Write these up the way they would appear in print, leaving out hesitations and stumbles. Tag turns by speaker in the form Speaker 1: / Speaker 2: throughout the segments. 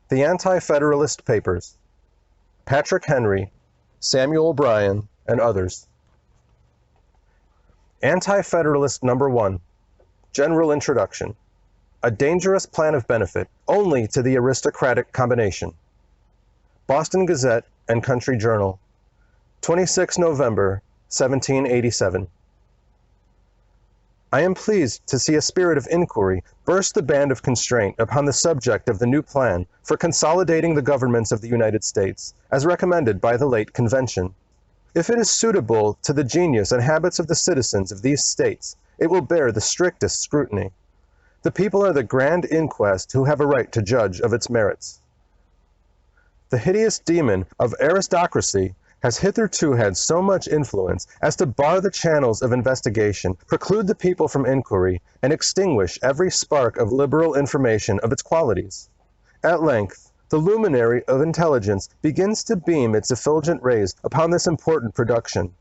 Speaker 1: The Anti-Federalist Papers, Patrick Henry, Samuel Bryan, and others. Anti-Federalist Number 1, General Introduction. A dangerous plan of benefit only to the aristocratic combination. Boston Gazette and Country Journal, 26 November, 1787. I am pleased to see a spirit of inquiry burst the band of constraint upon the subject of the new plan for consolidating the governments of the United States, as recommended by the late convention. If it is suitable to the genius and habits of the citizens of these states, it will bear the strictest scrutiny. The people are the grand inquest who have a right to judge of its merits. The hideous demon of aristocracy has hitherto had so much influence as to bar the channels of investigation, preclude the people from inquiry, and extinguish every spark of liberal information of its qualities. At length, the luminary of intelligence begins to beam its effulgent rays upon this important production.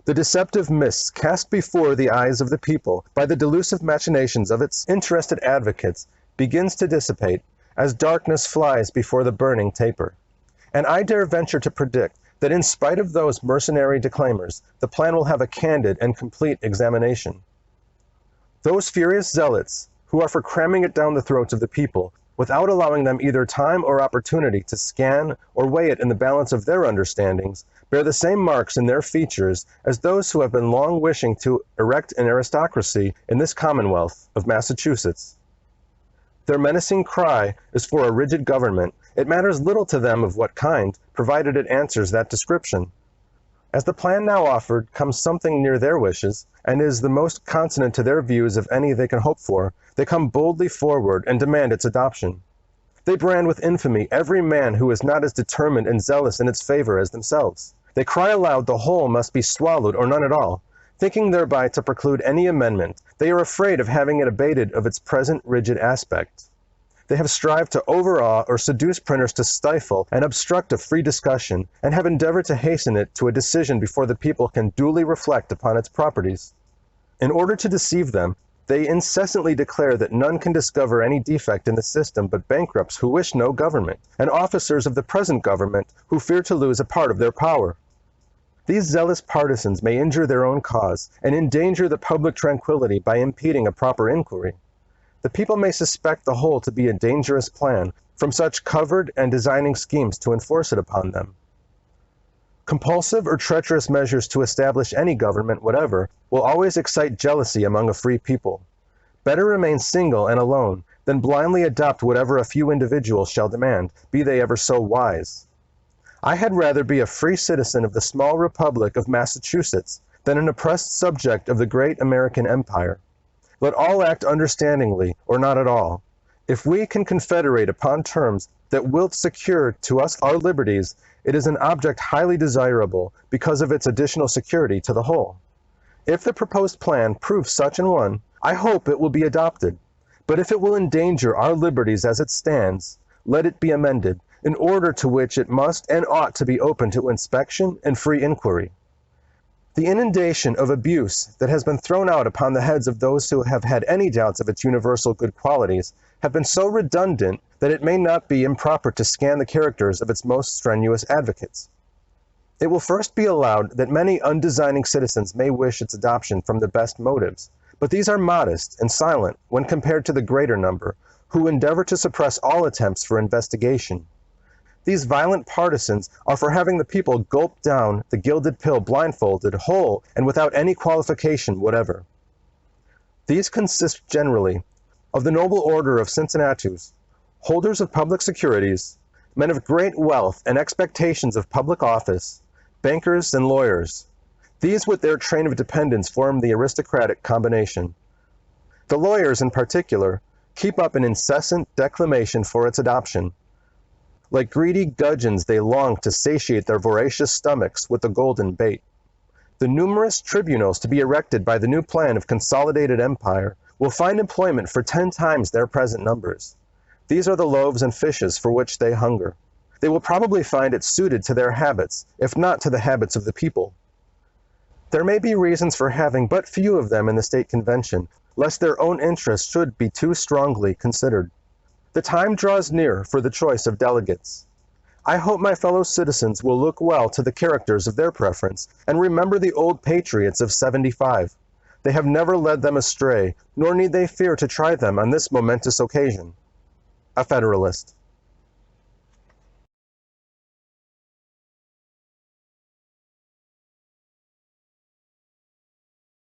Speaker 1: The deceptive mists cast before the eyes of the people by the delusive machinations of its interested advocates begins to dissipate, as darkness flies before the burning taper. And I dare venture to predict that in spite of those mercenary declaimers, the plan will have a candid and complete examination. Those furious zealots, who are for cramming it down the throats of the people, without allowing them either time or opportunity to scan or weigh it in the balance of their understandings, bear the same marks in their features as those who have been long wishing to erect an aristocracy in this Commonwealth of Massachusetts. Their menacing cry is for a rigid government. It matters little to them of what kind, provided it answers that description. As the plan now offered comes something near their wishes, and is the most consonant to their views of any they can hope for, they come boldly forward and demand its adoption. They brand with infamy every man who is not as determined and zealous in its favor as themselves. They cry aloud the whole must be swallowed or none at all, thinking thereby to preclude any amendment. They are afraid of having it abated of its present rigid aspect. They have strived to overawe or seduce printers to stifle and obstruct a free discussion, and have endeavored to hasten it to a decision before the people can duly reflect upon its properties. In order to deceive them, they incessantly declare that none can discover any defect in the system but bankrupts who wish no government, and officers of the present government who fear to lose a part of their power. These zealous partisans may injure their own cause, and endanger the public tranquillity by impeding a proper inquiry. The people may suspect the whole to be a dangerous plan, from such covered and designing schemes to enforce it upon them. Compulsive or treacherous measures to establish any government whatever will always excite jealousy among a free people. Better remain single and alone than blindly adopt whatever a few individuals shall demand, be they ever so wise. I had rather be a free citizen of the small republic of Massachusetts than an oppressed subject of the great American empire. Let all act understandingly, or not at all. If we can confederate upon terms that will secure to us our liberties, it is an object highly desirable because of its additional security to the whole. If the proposed plan proves such an one, I hope it will be adopted. But if it will endanger our liberties as it stands, let it be amended, in order to which it must and ought to be open to inspection and free inquiry. The inundation of abuse that has been thrown out upon the heads of those who have had any doubts of its universal good qualities have been so redundant that it may not be improper to scan the characters of its most strenuous advocates. It will first be allowed that many undesigning citizens may wish its adoption from the best motives, but these are modest and silent when compared to the greater number, who endeavor to suppress all attempts for investigation. These violent partisans are for having the people gulp down the gilded pill blindfolded, whole, and without any qualification whatever. These consist generally of the noble order of Cincinnatus, holders of public securities, men of great wealth and expectations of public office, bankers and lawyers. These with their train of dependents form the aristocratic combination. The lawyers in particular keep up an incessant declamation for its adoption. Like greedy gudgeons, they long to satiate their voracious stomachs with the golden bait. The numerous tribunals to be erected by the new plan of consolidated empire will find employment for 10 times their present numbers. These are the loaves and fishes for which they hunger. They will probably find it suited to their habits, if not to the habits of the people. There may be reasons for having but few of them in the state convention, lest their own interests should be too strongly considered. The time draws near for the choice of delegates. I hope my fellow citizens will look well to the characters of their preference and remember the old patriots of '75. They have never led them astray, nor need they fear to try them on this momentous occasion. A Federalist.